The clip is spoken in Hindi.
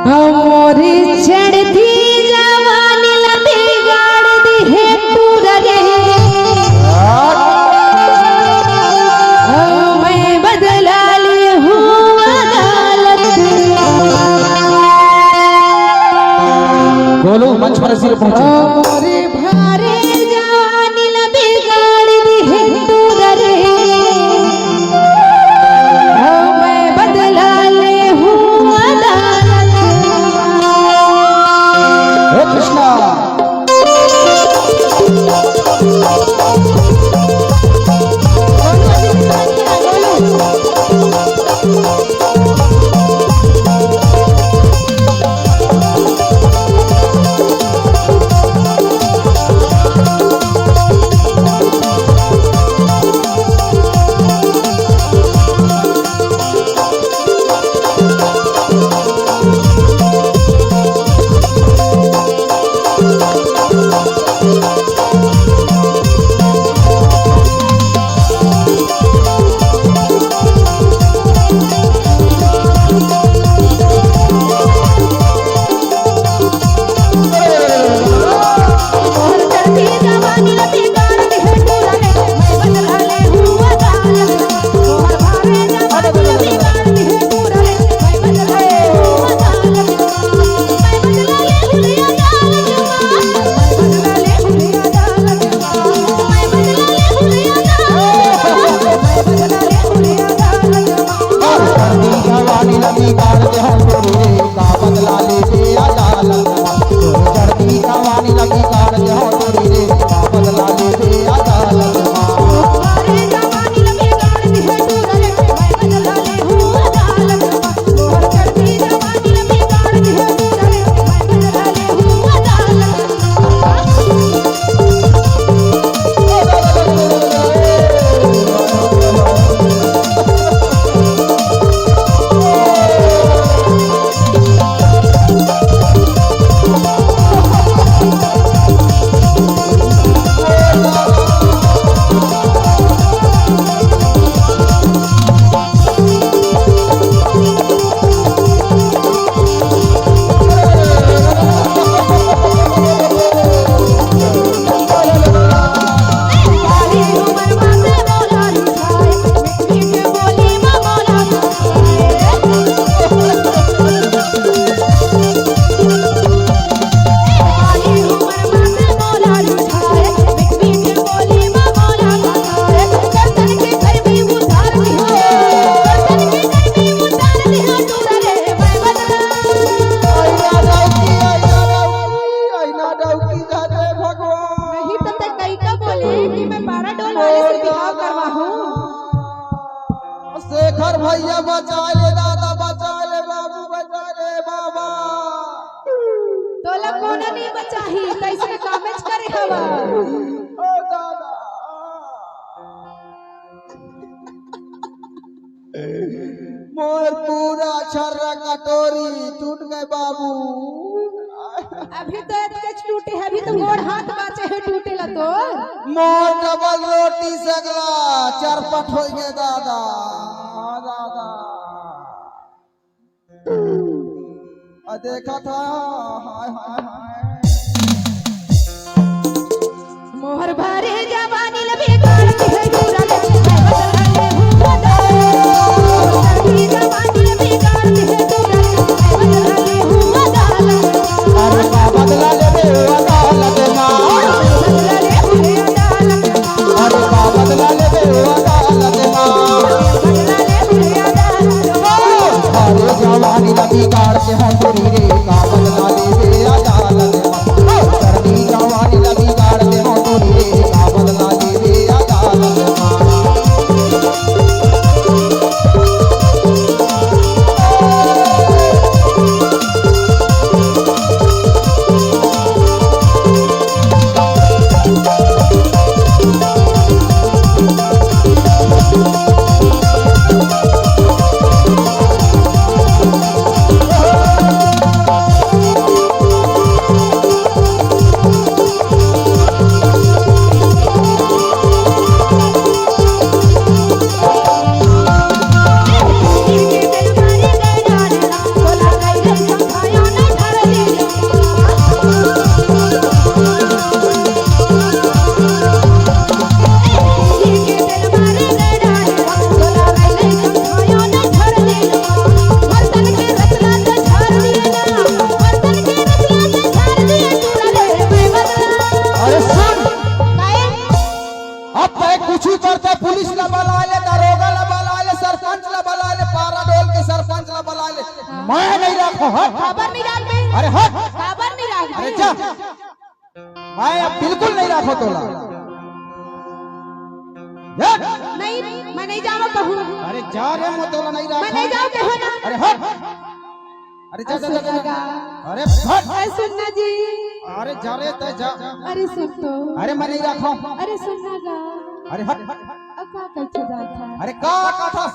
हमारी चढ़ती जवानी लती गाड़ दी है पूरा रे मैं बदला ली हूँ अदालत। बोलो मंच पर सिर पहुंचे। हमारी भारे जवानी लती गाड़ दी है पूरा रे मैं बदला ली हूँ अदालत। हे कृष्णा शेखर भैया बचा ले दादा, बचा ले बाबू, बचा ले बाबा। तोला कोना नहीं बचाही कैसे कामेज करे हवा ओ दादा मोर पूरा छर्रा कटोरी टूट गए बाबू। अभी तो एतकेच टूटे है, अभी तो गोड़ हाथ बाचे है टूटेला तो मोर डबल रोटी सगला चरपट हो गए दादा दादा। देखा था हाय हाय हाय मोहर भरे जवानी लबे काट है पूरा ले बदला ले हूं अदालत। जवानी लबे काट है पूरा ले बदला ले हूं अदालत। अरे बदला ले रे अदालत मां, बदला ले हूं अदालत। अरे बदला ले रे अदालत मां, बदला ले हूं अदालत। अरे जवानी लबी काट के हंसरी रे का बदला ले रे अदालत मां, करनी जवानी लबी काट के हंसरी रे हट खबर नहीं राख बे अरे हट खबर नहीं राख अरे बे जा मैं अब बिल्कुल नहीं रखो तोला नहीं मैं नहीं जाऊँ कहूँ अरे जा रे मैं तोला नहीं मैं रखो नहीं जाऊँ कहूँ ना अरे हट अरे जा जा जा जा। अरे हट अरे सुनना जी अरे जा रे तो जा अरे सुन तो अरे मैं नहीं रखो अरे सुनना गा अरे हट अब का कर जाता अरे का था